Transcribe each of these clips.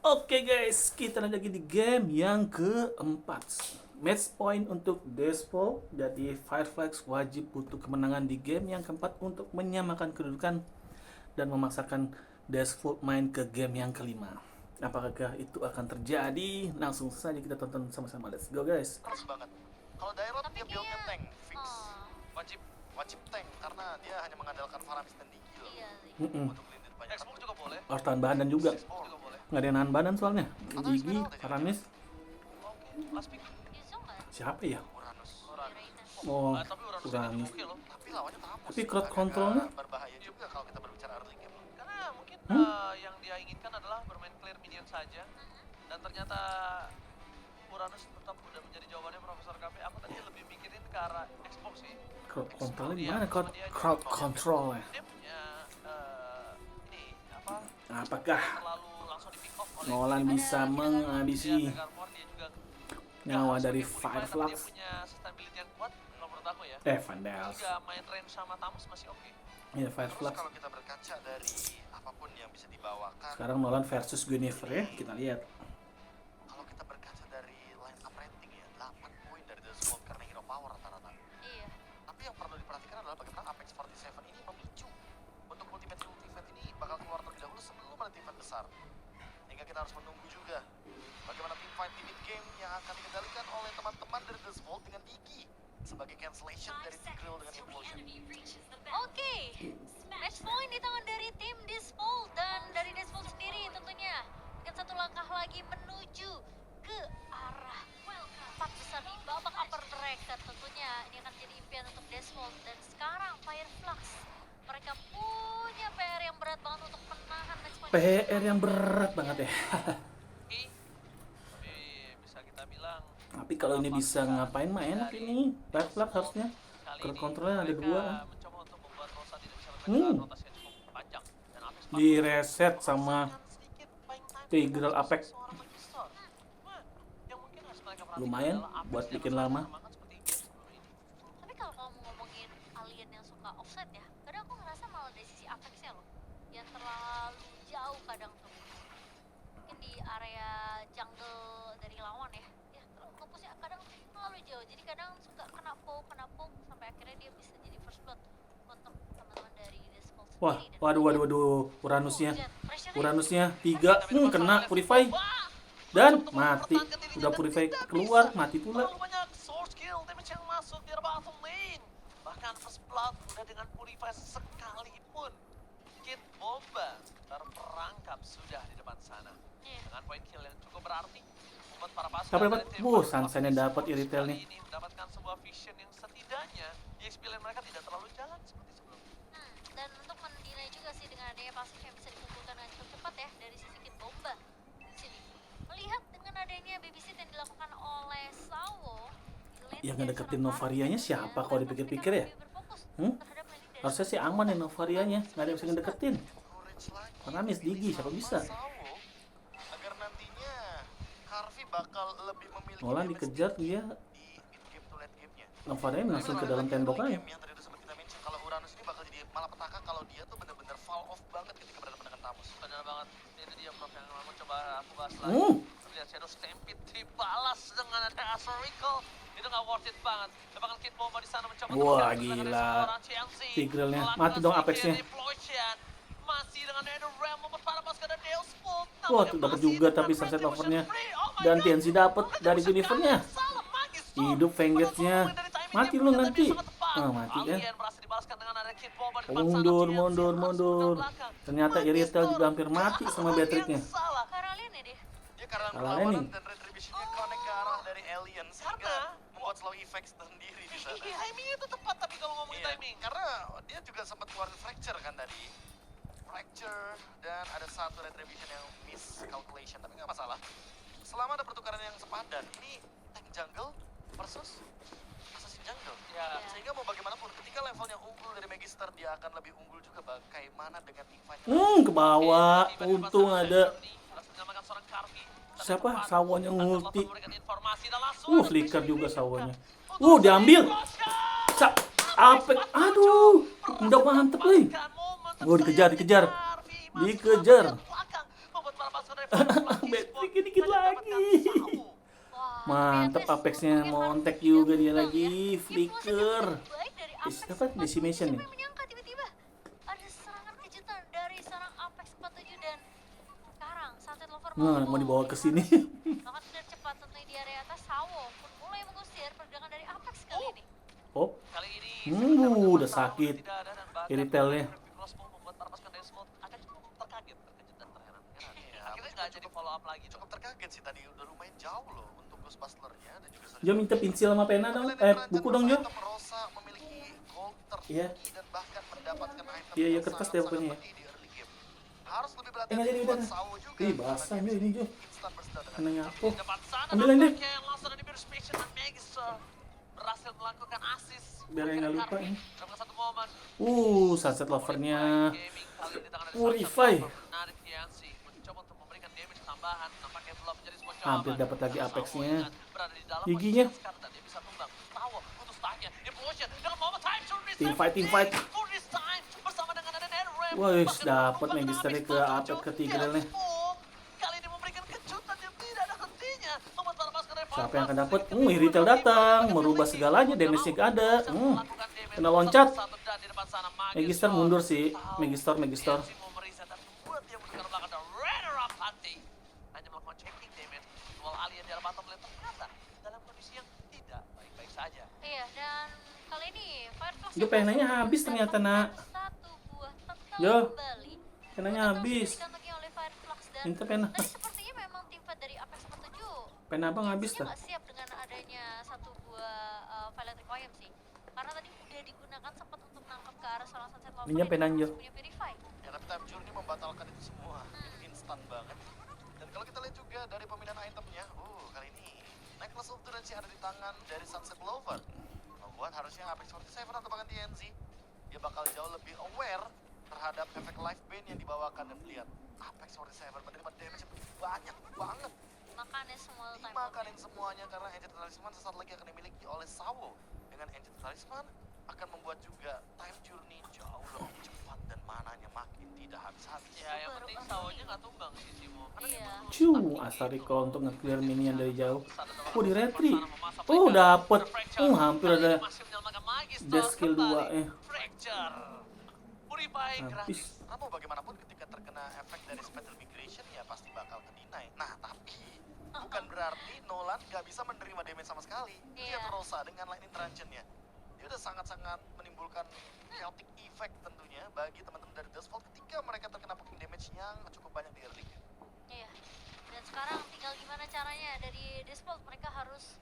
Oke guys, kita lagi di game yang keempat. Match point untuk Despo. Jadi Fireflies wajib butuh kemenangan di game yang keempat untuk menyamakan kedudukan dan memaksakan Despo main ke game yang kelima. Apakah itu akan terjadi? Langsung saja kita tonton sama-sama. Let's go guys. Keras banget. Kalau Dairot Tapi dia buildnya kayak- tank fix. Oh. Wajib tank karena dia hanya mengandalkan Faramis dan Digil Iya sih. untuk lindungi banyak. Xbox juga boleh. Harus tahan badan juga. Xbox Juga boleh. Nggak ada yang nahan badan soalnya. Gigi, Faramis, Oke, last pick. Yuzo nggak? siapa ya? Uranus. Reina. Oh, Tapi Uranus ini Uranus. oke loh. Tapi lawannya Tamus. Tapi crowd Agak-agak controlnya? berbahaya juga kalau kita berbicara early game. Karena mungkin Hmm? yang dia inginkan adalah bermain clear minion saja. Dan ternyata Uranus tetap udah menjadi jawabannya Profesor KP. Aku tadi lebih mikirin ke arah Xbox sih. crowd controlnya gimana? Crowd controlnya. Dia punya ini apa? Apakah Terlalu langsung di pick off oleh Nolan bisa menghabisi dia Garmor, dia juga nyawa nggak dari sebagai purify, tapi Fireflux? Dia punya sustainability yang kuat kalau menurut aku ya. Vandals. Juga main range sama Tamus masih oke. Iya, Terus Fireflux. kalau kita berkaca dari apapun yang bisa dibawakan, Sekarang Nolan versus Guinevere ya, kita lihat. kalau kita berkaca dari line up rating ya 8 poin dari The Squad karena hero power rata-rata. Iya. Tapi yang perlu diperhatikan adalah bagaimana Apex 47 ini memicu untuk ultimate ini bakal keluar terlebih dahulu sebelum ada teamfight besar. Hingga kita harus menunggu juga bagaimana teamfight di mid game yang akan dikendalikan oleh teman-teman dari The Squad dengan Iggy sebagai cancellation dari Tigreal dengan Implosion. Oke. Match point di tangan dari tim Disvolt dan dari Disvolt sendiri tentunya. Dengan satu langkah lagi menuju ke arah empat besar di babak upper bracket tentunya. Ini akan jadi impian untuk Disvolt. Dan sekarang Fireflux. Mereka punya PR yang berat banget untuk menahan match point. PR yang berat banget ya. Tapi bisa kita bilang Tapi kalau ini bisa ngapain mah enak ini. Fireflux harusnya. kali Crowd ini controlnya ada mereka dua. mencoba untuk membuat Rosa tidak bisa Hmm. bermain rotasi yang cukup panjang dan Apex Di reset sama sedikit playing time Tigreal untuk Apex. seorang Magister. Nah, yang mungkin harus mereka perhatikan Lumayan adalah Apex buat yang bikin sangat lama. semangat seperti game sebelum ini. Tapi kalau kamu ngomongin alien yang suka offside ya, kadang aku ngerasa malah dari sisi Apexnya loh, yang terlalu jauh kadang tuh. Mungkin di area jungle dari lawan ya, terlalu ngepushnya kadang terlalu jauh. Jadi kadang suka kena poke, sampai akhirnya dia bisa jadi first blood untuk teman-teman dari Discord Wah, sendiri. Dan waduh. Uranusnya. Jet, pressure-nya Uranusnya 3. Kena Purify. Dan mati. Udah Purify keluar, mati pula. Terlalu banyak source kill damage yang masuk di bottom lane. Bahkan first blood udah dengan purify sekalipun. Kit Bomba terperangkap sudah di depan sana. Iya. Dengan point kill yang cukup berarti membuat para pasukan Siapa dapat? dari tim Wuh, Fireflux Sunshine-nya dapat Esports Iritel kali nih. ini mendapatkan sebuah vision yang setidaknya di experience mereka tidak terlalu jalan seperti sebelumnya. Dan untuk mendinai juga sih dengan adanya pasif yang bisa dikumpulkan dengan cukup cepat ya dari sisi Kit Bomba di sini. Melihat dengan adanya babysit yang dilakukan oleh Sawo, Yang ngedeketin Novarianya siapa kalau dipikir-pikir ya? Harusnya sih aman ya Novarianya, nggak ada yang bisa ngedeketin. Courage lagi. Faramis, Digi, siapa bisa? Sawo, agar nantinya Harvey bakal lebih memiliki Nolan damage dikejar tinggi dia, di mid game to late game-nya. Novarianya langsung ke dalam tembok aja. Yang tadi udah sempat kita mention kalau Uranus ini bakal jadi malapetaka kalau dia tuh bener-bener fall off banget ketika berhadapan dengan Tamus. Benar banget. Ini dia Prof yang mau coba aku bahas lagi. Hmm. Terlihat Shadow Stampede dibalas dengan ada Asurical. Itu nggak worth it banget. Bahkan Kid Bomba di sana mencoba Wah, untuk menghentikan gila. seorang CNC. Tigrealnya. Melakukan Mati dong sedikit Apexnya. deployment. Masih dengan Nether Realm membuat para pasukan dan Deus Bolt. Wah, tuh dapat juga tapi sunset overnya. Dan TNC dapat dari Guinevere-nya. Hidup Vanguard-nya. Mati lu nanti. Ah, mati kan. Mundur. Ternyata Iritel juga hampir mati sama Beatrix-nya. Karalin ya dia. Dia karena Salah perlawanan landing. dan retribution-nya connect ke arah dari alien sehingga membuat slow effects sendiri di sana. Timing itu tepat tapi kalau ngomongin Iya, timing. karena dia juga sempat keluarin fracture kan tadi. Fracture dan ada satu retribution yang miscalculation, tapi nggak masalah. Selama ada pertukaran yang sepadan, ini tank jungle versus assassin jungle. Ya. Sehingga mau bagaimanapun, ketika levelnya unggul dari Magister, dia akan lebih unggul juga bagaimana dengan teamfight. Ke bawah. Untung ada siapa? Sawonnya ngulti. Flicker juga sawonnya. Diambil. Apek. Aduh. Udah mantep nih. Dikejar. Wah, Mantep, tapi at least Apex-nya untungnya montek Harvey juga dia tumbang lagi, ya. flicker. Influence yang baik dari Apex Apa, 47. decimation Siapa ya? yang menyangka tiba-tiba ada serangan kejutan dari seorang Apex 47 dan sekarang Sunset Lover Mau dibawa ke sini. Bahkan sudah cepat tentunya di area atas. Sawo pun mulai mengusir pergerakan dari Apex kali ini. Oh, Kali ini udah sakit. Iritelnya. membuat para pasukan Desmond akan cukup terkaget, terkejut dan terheran-heran. Akhirnya nggak jadi follow up lagi. Cukup terkaget sih tadi, udah lumayan jauh loh untuk Ghostbuster-nya dan juga Jo minta pensil sama pena dong. Buku dong Jo. Rosa memiliki gold Iya. tertinggi dan bahkan mendapatkan item Iya, yang kertas deh sangat-sangat pokoknya ya. penting di early game. Harus lebih Nggak berhati-hati jadi buat udah. Sawo juga. Ih, basah Jo ini Jo. Instant bersetar dengan Kena nyapu. Di depan sana Ambilin deh. nampaknya yang langsung dari Mirror Station dan Magister berhasil melakukan assist. Biar yang nggak lupa ini. Dalam satu momen. Sunset Lover-nya. Gaming kali ini di tangan dari Purify. Sunset Lover menarik TNC mencoba untuk memberikan damage tambahan. Nampaknya belum menjadi sebuah jawaban. Hampir dapat lagi Sawo Apex-nya. ingat berada di dalam Giginya. posisi sekarang dan dia bisa tumbang. Sawo putus tanya. Implosion dengan momen time to reset. Team fight. For this time bersama dengan ada Netherrealm. Wih, Bahkan dapat bahkan Magister-nya habis ke menuju Apex ketiga Dance nih. Floor. Kali ini memberikan kejutan yang tidak ada hentinya. Membuat para pasukan dari Siapa yang akan Fireflies dapat? sedikit Retail kebingungan datang, di merubah bagian segalanya, tinggi. damage-nya gak ada. Bisa melakukan damage Kena loncat. satu dan di depan sana Magister mundur sih. Magister. TNC mau mereset dan membuat dia mundur ke belakang dan runner-up Hati hanya melakukan checking damage. Dual alien di arah bottom lane ternyata dalam kondisi yang tidak baik-baik saja. Iya, dan kali ini Fireflies Jo, penanya habis ternyata, nak. satu buah tetel Jo, kembali. penanya Tetel habis. sudah dikantongi oleh Fireflies dan Minta pena. tadi sepertinya memang tim fight dari Apex 47 Pena abang habis Intinya dah. nggak siap dengan adanya satu buah Violet Requiem sih. Karena tadi udah digunakan sempat untuk nangkep ke arah seorang Sunset Lover Minyak yang penan, Jo. punya Purify. Ya tapi Time Journey membatalkan itu semua. Itu instan banget. Dan kalau kita lihat juga dari pemindahan itemnya, kali ini Necklace of Durance yang ada di tangan dari Sunset Lover membuat harusnya Apex 47 atau bahkan TNC dia bakal jauh lebih aware terhadap efek life bane yang dibawakan. Dan lihat Apex 47 menerima damage yang banyak banget, Makannya semua time dimakanin semuanya karena Ancient Talisman sesaat lagi akan dimiliki oleh Sawo. Dengan Ancient Talisman akan membuat juga Time Journey jauh lebih cepat dan mananya makin tidak habis-habis. Ya, yang penting Sawonya nggak tumbang sih, Timo. Karena dia Iya. betul-betul Astariko untuk nge-clear minion dari jauh. Oh, Di retri. Dapet. Hampir ada death skill 2 Purify Habis. gratis. Karena mau bagaimanapun ketika terkena efek dari Spectral Migration ya pasti bakal ke-deny. Nah tapi bukan berarti Nolan gak bisa menerima damage sama sekali. Iya. Lihat Rosa dengan Lightning Truncheon-nya. Dia udah sangat-sangat menimbulkan chaotic effect tentunya bagi teman-teman dari Dustfall ketika mereka terkena poking damage yang cukup banyak di early game. Iya. Dan sekarang tinggal gimana caranya dari Despot mereka harus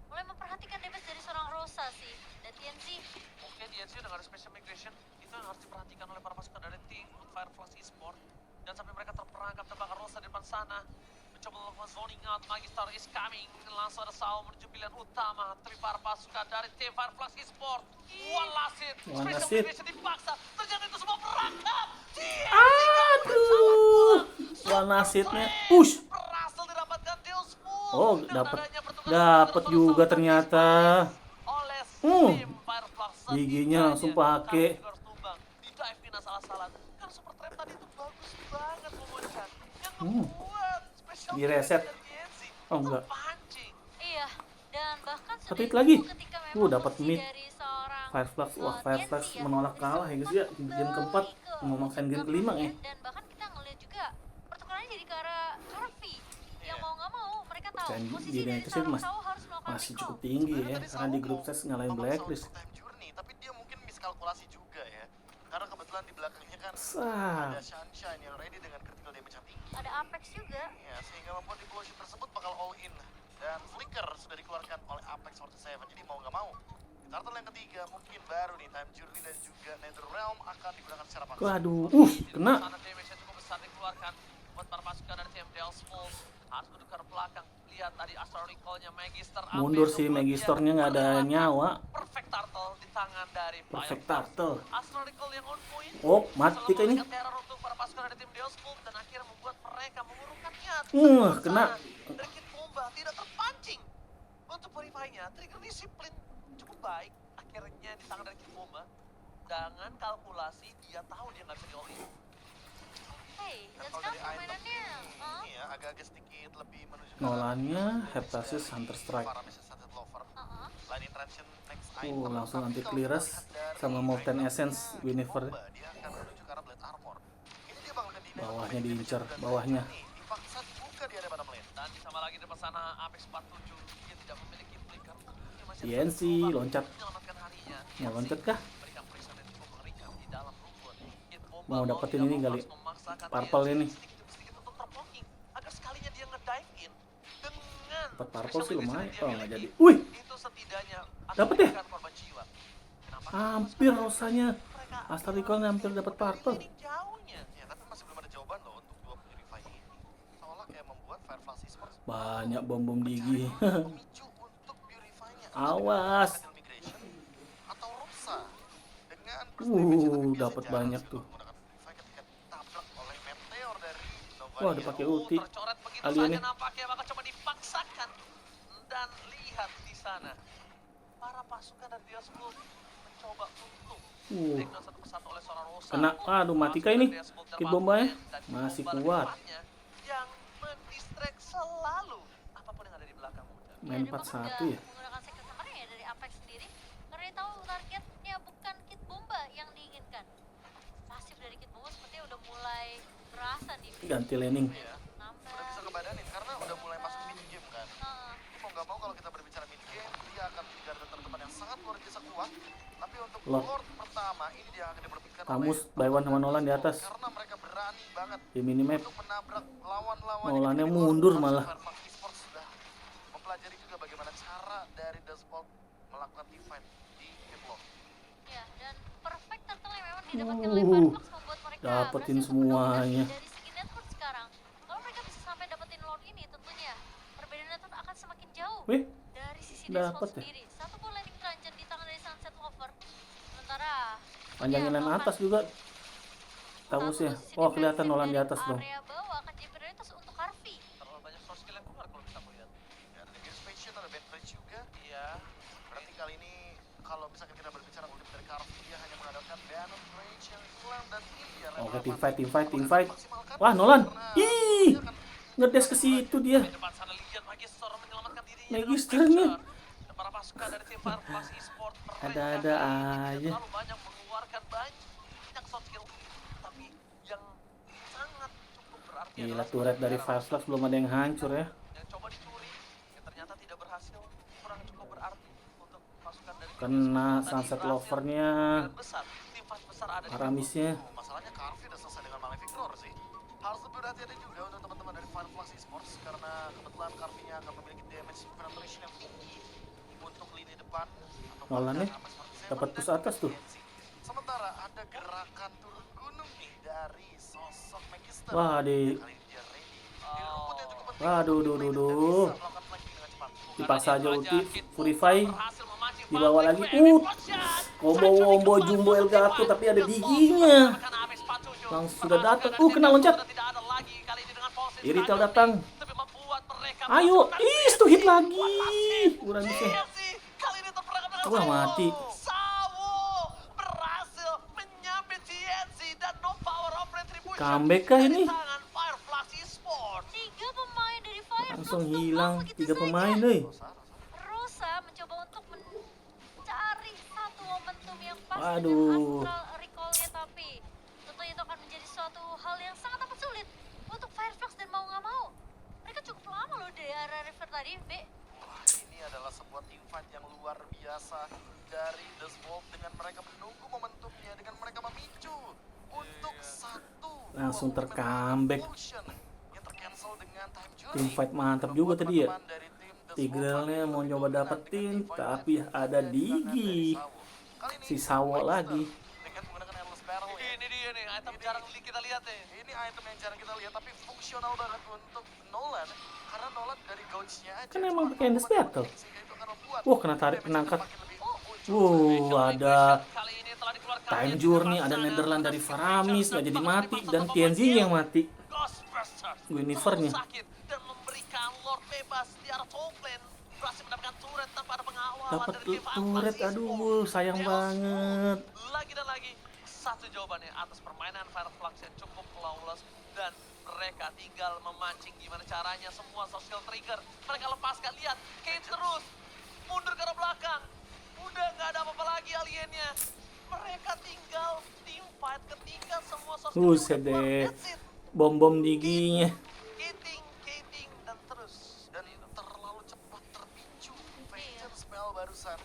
mulai memperhatikan damage dari seorang Rosa sih. Dan TNC Oke, TNC udah nggak ada special migration. Itu yang harus diperhatikan oleh para pasukan dari tim Fireflies Esport. Dan sampai mereka terperangkap terbakar Rosa di depan sana. Mencoba melakukan zoning out, Magister is coming. Langsung ada Sawo menuju pilihan utama. Para pasukan dari tim Fireflies Esport. One last hit. One last Special hit. migration dipaksa. Ternyata itu semua perangkap. Aduh. Nasibnya push. Berhasil didapatkan Deus Full. Oh, Dan dapat. adanya pertukaran Dapat antara juga Sawo ternyata. oleh Hmm. tim Fireflies. Giginya langsung pakai. Tapi juga harus tumbang. Di dive in salah-salah. Kan super trap tadi itu bagus banget memuncak. Yang membuat special Di reset. dari TNC Oh, enggak. terpancing. iya. Dan bahkan Satu sudah hit lagi. ditunggu ketika memang Dapat posisi mid. dari seorang Fireflies, wah TNC Fireflies ya, menolak kalah ya guys ya. Di game keempat mau makan game kelima ya. Dan bahkan kita ngeliat juga pertukarannya jadi ke arah Harvey. Yang Iya. mau nggak mau mereka tahu Dan posisi di dari United seorang States Sawo harus melakukan masih recall. cukup tinggi ya. Sebenarnya tadi Karena di Sawo grup mau stage ngalahin memaksa Blacklist. untuk Time Journey, tapi dia mungkin miskalkulasi juga ya. Karena kebetulan di belakangnya kan Sah. ada Sunshine yang ready dengan critical damage yang tinggi. Ada Apex juga. Ya, sehingga membuat Devotion tersebut bakal all in. Dan Flicker sudah dikeluarkan oleh Apex 47. Jadi mau nggak mau, turtle yang ketiga mungkin baru nih Time Journey dan juga Netherrealm akan digunakan secara paksa. Waduh, kena. Sana damage yang cukup besar dikeluarkan buat para pasukan dari tim Deus Full. Harus mendekat ke belakang. Lihat tadi Astral Recall-nya Magister. Mundur Ambil sih membuat dia Magisternya nggak ada melewatkan nyawa. Perfect Turtle di tangan dari Perfect Fireflies. turtle. Astral Recall yang on point. Oh, mati Selalu kah ini? memberikan teror untuk para pasukan dari tim Deus Full dan akhirnya membuat mereka mengurungkan niat. Kena. Dari Kid Bomba tidak terpancing. Untuk Purify-nya, trigger disiplin cukup baik. Akhirnya di tangan dari Kid Bomba. Dengan kalkulasi, dia tahu dia nggak bisa di all in. Hey, dan kalau sekarang dari item permainannya ini ya agak-agak sedikit lebih menuju ke Nolannya arah Heptasis dari Hunter Strike. para Mrs. Sunset Lover. Uh-uh. Line interaction next item, Langsung tapi anti kalau clearance kita lihat dari sama Molten itemnya Essence Kid Winnifer. Bomba, dia akan menuju ke arah Blade Armor. Ini dia bakal ke Bawahnya diincar, bawahnya. Dipaksa buka di area bottom lane. Dan sama lagi depan sana Apex 47 dia tidak memiliki flicker. Dia masih TNC terus loncat. menyelamatkan harinya. Mau loncat kah? Memberikan pressure yang cukup mengerikan di dalam rumput. Kid Bomba Mau dapetin tidak ini kali, harus memaksakan purple TNC ini. sedikit demi sedikit untuk terblocking agar sekalinya dia ngedive in dengan Dapat purple special sih abilities lumayan. yang dia Oh, nggak miliki, jadi. Wih, itu setidaknya akan Dapet ya? memberikan korban jiwa. Kenapa? hampir Rosanya. Mereka Astralicorn hampir dapat purple. ini jauhnya. Ya, tapi masih belum ada jawaban loh untuk dua Purify ini. Seolah kayak membuat Fireflash Esports Banyak bom-bom digi. pemicu untuk Purify-nya. Awas. Atau Migration atau Rosa dengan perspektif tapi Dapat biasanya banyak jarang tuh. menggunakan Purify ketika ditabrak oleh Meteor dari Nova. Wah, dipakai ulti. Tercoret begitu Alien saja nih. nampaknya bakal coba dipaksakan. Dan lihat di sana. Para pasukan dari Deathspool mencoba untuk take down satu persatu oleh seorang Rosa. Kena, aduh, mati kah ini? Kid Bombanya masih Dan kuat. depannya yang mendistract selalu apapun yang ada di belakangmu. Main Jadi Bang 4-1 udah ya. menggunakan secret kemarin ya dari Apex sendiri. Karena dia tahu targetnya bukan Kid Bomba yang diinginkan. Pasif dari Kid Bomba sepertinya udah mulai berasa nih. Ganti laning. Ya, Nambah. udah bisa ngebadanin karena udah mulai masuk mid game kan. Heeh. Ini mau nggak mau kalau kita berbicara mid game, dia akan menjadi garda terdepan yang sangat luar biasa kuat. Tapi untuk Lord. Lord pertama ini dia akan diperbutkan Kamus by one sama Nolan di atas. karena mereka berani banget Di minimap. untuk menabrak lawan-lawan. Nolannya yang mundur Harusnya malah. Firefox Esports sudah mempelajari juga bagaimana cara dari The Spot melakukan team fight di Kiplock. Ya, dan perfect turtle yang memang didapatkan oleh Firefox membuat mereka dapetin berhasil untuk semuanya. mendominasi dari segi network sekarang. Kalau mereka bisa sampai dapetin Lord ini tentunya perbedaan network akan semakin jauh. Wih, Dari sisi dapet Deathspool ya. sendiri, satu pun landing dungeon di tangan dari Sunset Lover. Sementara panjangin ya, lain bahkan atas juga. Kamusnya. Oh, kelihatan Nolan di atas dong. area bawah akan jadi prioritas untuk Harvey. Terlalu banyak source skill yang keluar kalau bisa melihat. Ya, ada Gear Station, ada Bad Rage juga. Iya. Berarti kali ini kalau misalkan kita berbicara ultimate dari Carvey, dia hanya mengandalkan Banner Rage yang hilang dan ini dia Oke, relevan. team fight. Maksimalkan Wah, Nolan. karena Ih, dia akan ngedes ke situ dia. Di depan sana lihat Magister menyelamatkan dirinya. Magisternya. dengan pressure. Dan para pasukan dari tim Fireflash Esports mereka Ada-ada kali ini aja. tidak terlalu banyak mengeluarkan banyak soft skill. Tapi yang sangat cukup berarti Gila, adalah turret dari seorang Fireflash belum ada yang hancur ya. yang coba dicuri, yang ternyata tidak berhasil, kurang cukup berarti untuk pasukan dari tim Kena Esports. Tadi Sunset berhasil Lover-nya. dengan besar, tim fight besar ada di Aramisnya. masalahnya Carvey udah selesai dengan Malefic Roar sih. Harus lebih hati-hati juga untuk teman-teman dari Fireflash Esports karena kebetulan Carvey-nya akan memiliki damage penetration yang tinggi untuk lini depan. Atau Nolannya bahkan sampai seperti Seven dapat dan push atas tuh. TNC. Sementara ada gerakan turun gunung nih dari sosok Magister. Wah, Kali ini dia ready. Di rumput yang cukup penting Waduh, untuk duh, lane duh, dan duh. bisa melakukan flanking dengan cepat. Dipaksa aja ulti, Kid Purify. Bomba berhasil memancing Dibawa balik lagi. Gravity Shot. Combo-wombo jumbo Elgato tapi ada giginya. Langsung sudah datang. Kena loncat. Iritel datang. Ayo, itu hit lagi. Kurang bisa. Kok nggak mati? Sawo berhasil menyambit TNC dan no power of retribution. Comeback kah ini? Dari tangan Fireflash Esports. 3 pemain dari Firefox Langsung tumbang hilang begitu 3 saja. pemain euy. Rosa mencoba untuk mencari satu momentum yang pas Waduh. dengan astral recall-nya, tapi tentunya itu akan menjadi suatu hal yang sangat amat sulit untuk Firefox dan mau nggak mau. Mereka cukup lama loh dari area river tadi, B. Wah, ini adalah sebuah team fight yang luar biasa dari The Swolf dengan mereka menunggu momentumnya, dengan mereka memicu untuk satu Langsung ultimate ter-comeback. revolution yang tercancel dengan time journey. Team fight mantap juga Membuat tadi ya. teman-teman dari tim The Tigrelnya Swolf mau lagi nyoba menunjukkan dapetin, dengan team fight tapi yang ada dari Digi. tangan dari Sawo. Kali ini Si Sawo Magister lagi. dengan menggunakan Endless Barrel ya. Ini dia nih, item jarang kita lihat nih. Ini item yang jarang kita lihat tapi fungsional banget untuk Nolan karena Nolan dari gauge-nya aja Kan emang cuma pakai Endless 0,2 Battle. sehingga itu akan membuat Wah, kena tarik damage penangkat. makin lebih muncul. Ada Kali ini telah dikeluarkan Time dari Journey, depan ada sana. Netherland dari Faramis nggak jadi Bahkan mati dipaksa dan sama TNZ Makiel. yang mati. Ghostbusters Winnifer-nya. terus sakit dan memberikan Lord bebas di arah top lane. Berhasil mendapatkan turret tanpa ada pengawalan Dapat dari tim turret, Fireflash aduh Esports. sayang Deus banget. lagi dan lagi satu jawabannya atas permainan Fireflux yang cukup flawless dan mereka tinggal memancing gimana caranya semua social trigger. Mereka lepaskan, lihat, Cage terus mundur ke arah belakang. Udah nggak ada apa-apa lagi aliennya. Mereka tinggal team fight ketika semua social Buset trigger keluar. deh. That's it. Bom-bom diginya. Kating, dan terus. Dan terlalu cepat terpicu Vengeance spell barusan.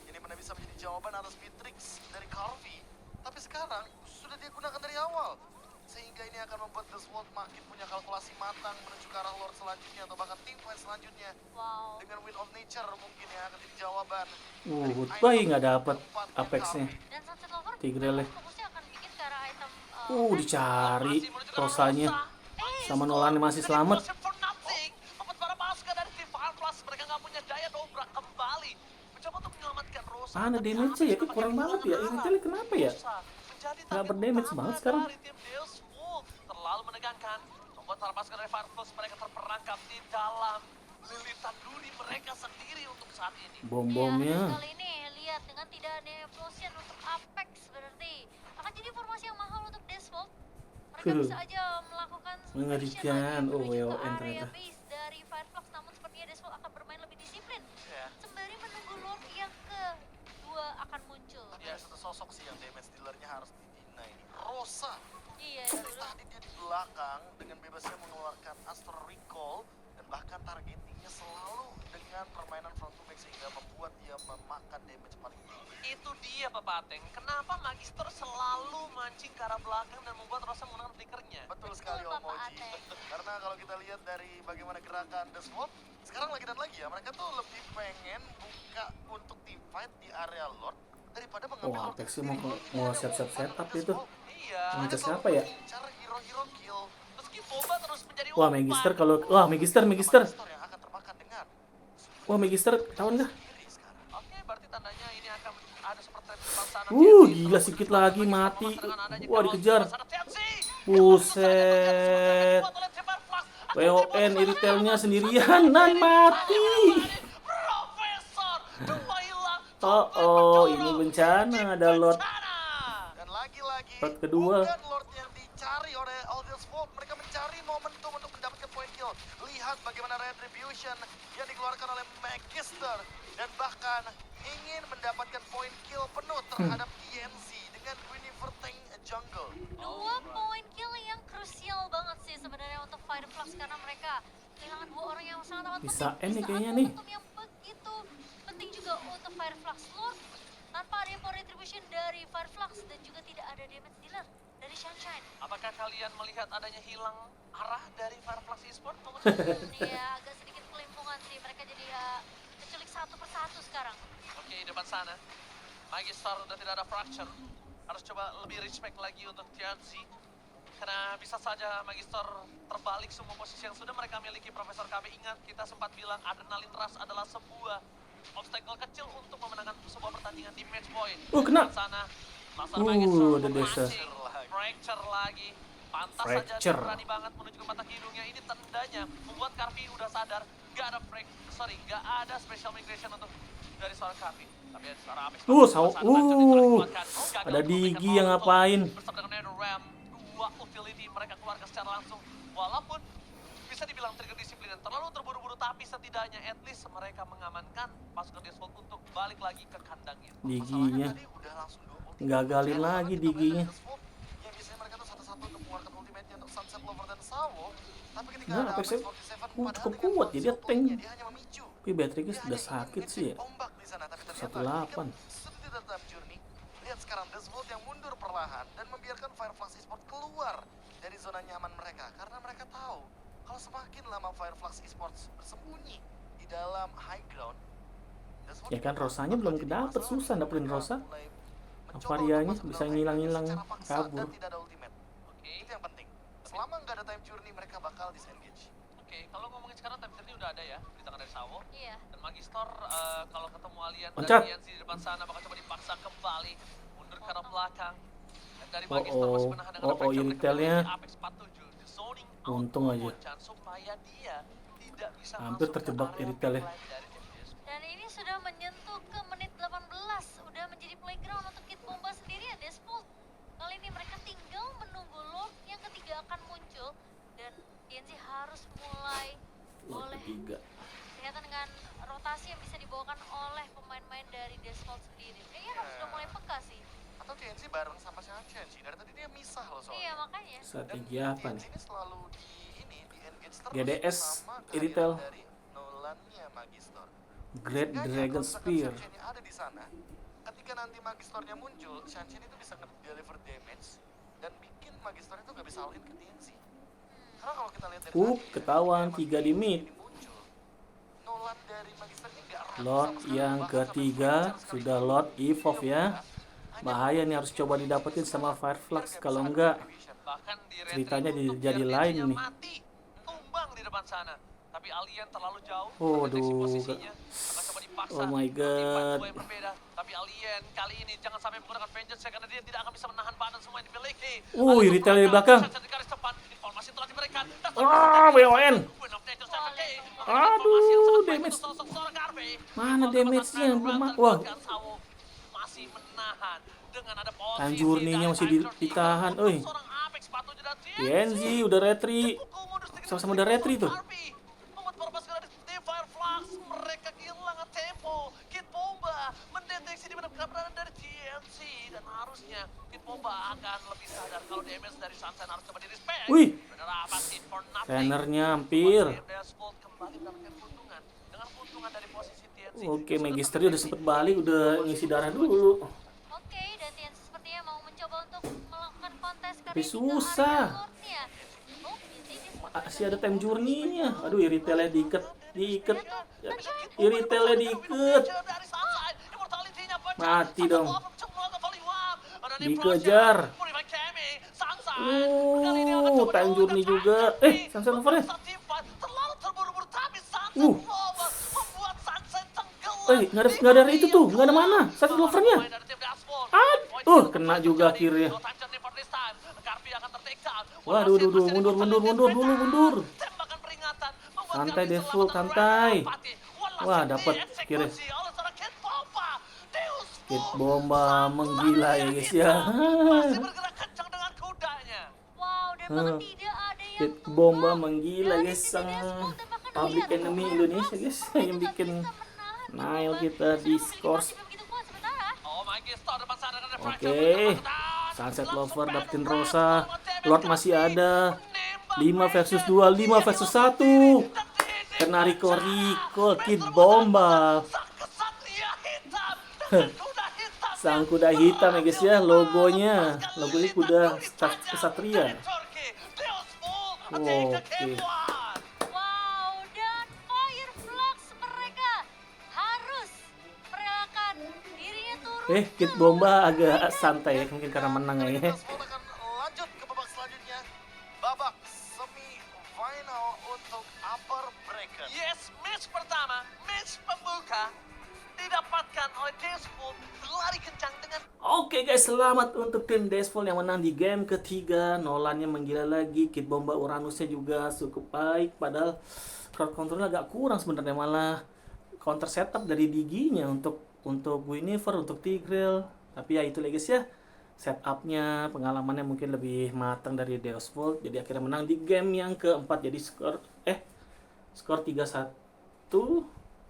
Ini mana bisa menjadi jawaban atas Beatrix dari Carvey. Tapi sekarang sudah dia gunakan dari awal. Sehingga ini akan membuat The Sword makin punya kalkulasi matang menuju ke arah Lord selanjutnya atau bahkan team fight selanjutnya. Wow. Dengan Wind of Nature mungkin ya akan jadi jawaban. Goodbye nggak dapet Apex-nya. Dan Sunset Lover Tigreal ya. fokusnya akan bikin ke arah item Dicari Masih menuju ke arah Rosanya. Rosa. Sama Nolan yang masih selamat. For nothing. Membuat para pasukan dari tim Fireflux mereka nggak punya daya dobrak kembali. Mencoba untuk menyelamatkan Rosa. Mana Tapi damage-nya ya? habis Kok kurang memakai banget ya? peluang Iritelnya kenapa ya? Rosa menjadi Nggak target berdamage utama banget sekarang. dari tim Deus Full. Terlalu menegangkan. Membuat para pasukan dari Fireflux mereka terperangkap di dalam lilitan duri mereka sendiri untuk saat ini. Iya, Bom-bomnya. kali ini lihat dengan tidak ada Implosion untuk Apex berarti akan jadi formasi yang mahal untuk Deathwolf. Mereka bisa aja melakukan Mengerikan. subversion lagi Oh, menuju ke WON area ternyata. base dari Fireflux, namun sepertinya Deathwolf akan bermain lebih disiplin Ya. sembari menunggu Lord yang kedua akan muncul. Tapi ada satu sosok sih yang damage dealernya harus di-deny. Rosa. Iya, Dari dulu. tadi dia di belakang dengan bebasnya mengeluarkan Astro Recall dan bahkan targetingnya selalu dengan permainan front to back sehingga membuat dia memakan damage paling tinggi. Itu dia Bapak Ateng. Kenapa Magister selalu mancing ke arah belakang dan membuat Rosa menggunakan flickernya? Betul sekali Om Bapak Moji. Ate. Karena kalau kita lihat dari bagaimana gerakan The Sword, sekarang lagi dan lagi ya, mereka tuh lebih pengen buka untuk team fight di area Lord daripada mengambil Wah, Lord Apex sih sendiri. mau siap-siap setup itu. Iya. Mau Mereka ke siapa selalu ya? mengincar hero-hero kill. Meski Boba terus menjadi Wah, umpan. Magister kalau Magister. Magister yang akan termakan dengan Wah, Magister tahun nggak? diri sekarang. Oke, berarti tandanya ini akan ada seperti depan sana. Gila sedikit lagi mati. Wah, dikejar. Buset. WON Iritelnya sendirian dan mati. Profesor, dua hilang. Oh, ini bencana. Ada Lord. Dan lagi-lagi Part kedua. bukan Lord yang dicari oleh Aldous Vault. Mereka mencari momentum untuk mendapatkan point kill. Lihat bagaimana Retribution yang dikeluarkan oleh Magister dan bahkan ingin mendapatkan point kill penuh terhadap TNC dengan Guinevere Tank Jungle. 2 poin kill yang krusial banget sih sebenarnya untuk Fireflux karena mereka kehilangan 2 orang yang sangat amat Bisa penting. end nih Di saat kayaknya nih. momentum yang begitu penting juga untuk Fireflux. Lord tanpa ada import retribution dari Fireflux dan juga tidak ada damage dealer dari Sunshine. Apakah kalian melihat adanya hilang arah dari Fireflux Esport? Iya, agak sedikit kelimpungan sih. Mereka jadi keculik satu persatu sekarang. Oke, depan sana. Magister udah tidak ada fracture. Harus coba lebih respect lagi untuk TNC. Karena bisa saja Magister terbalik semua posisi yang sudah mereka miliki. Profesor KB ingat, kita sempat bilang adrenalin rush adalah sebuah obstacle kecil untuk memenangkan sebuah pertandingan di match point. Kena. Depan sana, Master Magister ada desa. memancing. Fracture lagi. Pantas saja dia Fracture. berani banget menuju ke mata hidungnya. Ini tandanya membuat Carvi udah sadar. Gak ada special migration untuk dari seorang Carvi. Tapi ada seorang Apex. Ada Digi yang ngapain? Bersama dengan Netherrealm, 2 utility mereka keluarkan secara langsung. Walaupun bisa dibilang trigger disiplin dan terlalu terburu-buru, tapi setidaknya at least mereka mengamankan pasukan Deathwolf untuk balik lagi ke kandangnya. Diginya. Tadi udah langsung 2 ultimate. Gagalin Channel, lagi kita Diginya. melihat Deathwolf yang biasanya mereka tuh satu-satu untuk mengeluarkan ultimate-nya untuk Sunset Lover dan Sawo. Tapi ketika Nah, ada Apex Apex 47 cukup padahal dengan kuat, jadi dia konsol tank. dia hanya memicu. Tapi Beatrix Dia udah hanya sakit ingin sih ya. ombak di sana, tapi ternyata 18. ini kan sudah tidak journey. Lihat sekarang Deathwolf yang mundur perlahan dan membiarkan Fireflux Esports keluar dari zona nyaman mereka karena mereka tahu kalau semakin lama Fireflux Esports bersembunyi di dalam high ground, Deathwolf Ya kan, juga Rosanya belum bakal jadi kedapet, masalah. susah dapetin Mereka Rosa. mulai mencoba Avarianya untuk masuk bisa dalam ngilang-ngilang, high ground secara paksa kabur. dan tidak ada ultimate. Oke. Itu yang penting. Selama nggak ada time journey mereka bakal disengage. Oke, kalau ngomongin sekarang time journey udah ada ya di tangan dari Sawo. Iya. Dan Magister kalau ketemu Alien Loncat. dan TNC di depan sana bakal coba dipaksa kembali mundur ke arah belakang. Dan dari Oh, Magister masih oh. menahan dengan Oh, oh, fracture mereka Iritelnya. memiliki Apex 47 di zoning out Untung aja. Monchan supaya dia tidak bisa Hampir masuk terjebak ke area Iritelnya. backline dari tim Deathwolf. Dan ini sudah menyentuh ke menit 18. Udah menjadi playground untuk Kid Bomba sendiri ya, Deathwolf. Kali ini mereka tinggal menunggu Lord yang ketiga akan muncul dan TNC harus mulai Lord oleh ketiga. ternyata dengan rotasi yang bisa dibawakan oleh pemain-pemain dari Default sendiri. Kayaknya harus udah mulai peka sih. Atau TNC bareng sama Shanshan sih. Dari tadi dia misah loh soalnya. Iya makanya. Strategi apa TNC nih? ini selalu di engage terus GDS, sama Iritel. kehadiran dari Nolannya Magister. Great Seenggaknya Dragon kalau misalkan Spear. Shanshan ada di sana, ketika nanti Magistornya muncul, Shanshan itu bisa deliver damage dan bikin Magister itu gak bisa all in ke TNC. Karena kalau kita lihat dari tadi, Ketahuan ketika 3 di emang mid. ini muncul, Nolan dari Magister ini gak ragu Lord sama sekali. yang Bahkan sampai ketiga Fletcher sekalipun sudah Lord Evolve dia ya. mudah, hanya Bahaya nih, harus coba didapetin sama Fireflux, kalau enggak Bahkan di ceritanya retreat untuk jadi lain RTG-nya nih. mati, tumbang di depan sana. Tapi Alien terlalu jauh, Waduh. mendeteksi posisinya. Akan coba dipaksa. Oh my untuk tim fight God. dua yang berbeda. Tapi Alien kali ini jangan sampai menggunakan Vengeance karena dia tidak akan bisa menahan badan semua yang dimiliki. Iritel di belakang. Di garis depan, informasi telah diberikan. WON. Aduh, damage. Mana damage-nya? Wah. Masih menahan dengan ada posisi Tanjurninya dari masih Tiger King ditahan, untuk euy. seorang Apex sepatunya dan TNC udah retri. Sama-sama udah retri tuh. Membuat para pasukan dari tim Fireflux mereka kehilangan tempo. Kid Bomba mendeteksi di mana keberadaan dari TNC dan harusnya Kid Bomba akan lebih sadar kalau damage dari Sunshine harus coba di-respect. Wih. Benar apa sih for nothing. Bannernya hampir. Dashboard kembali mendapatkan keuntungan dengan keuntungan dari posisi TNC. Oke, Magister udah sempet balik, udah ngisi darah dulu. Oke, dan TNC sepertinya mau mencoba untuk melakukan kontes Tapi juga susah. area Lordnya. Oh, ini dia Masih ada time journey-nya. Aduh, Iritelnya diikat. Iritelnya diikat. Mati dong. Dikejar. Time journey juga. Sunset Lover-nya. Nggak ada itu tuh. Nggak ada mana. Sunset Lover-nya. Kena juga akhirnya. Waduh, mundur. Santai, Default, santai. Wah, dapat kira. Kid Bomba menggila ya guys ya. Wow, dan bahkan tidak ada yang Kid Bomba menggila guys, sang public enemy Indonesia guys yang bikin nail kita di scores. Oke, Sunset Lover dapetin Rosa. Lord masih ada. 5 versus 2, 5 versus 1. Kena recall Kid Bomba. Sang kuda hitam ya guys ya, logonya kuda kesatria. Oke. Wow, dan Fireflux mereka harus merelakan dirinya turun. Kid Bomba agak santai ya, mungkin karena menang ya. Dashboard akan lanjut ke babak selanjutnya. Babak semi-final untuk Upper Bracket. Yes, match pertama, match pembuka didapatkan oleh Dashboard lari kencang dengan Oke guys, selamat untuk tim Dashboard yang menang di game ketiga. Nolannya menggila lagi, Kid Bomba Uranusnya juga cukup baik. Padahal crowd controlnya agak kurang sebenarnya, malah counter setup dari Digi-nya untuk Guinevere, untuk Tigreal. Tapi ya itu lagi guys ya, setupnya, pengalamannya mungkin lebih matang dari Dashboard. Jadi akhirnya menang di game yang keempat. Jadi skor 3-1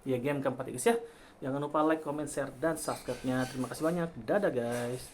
ya game keempat ya guys ya. Jangan lupa like, comment, share, dan subscribe-nya. Terima kasih banyak. Dadah guys.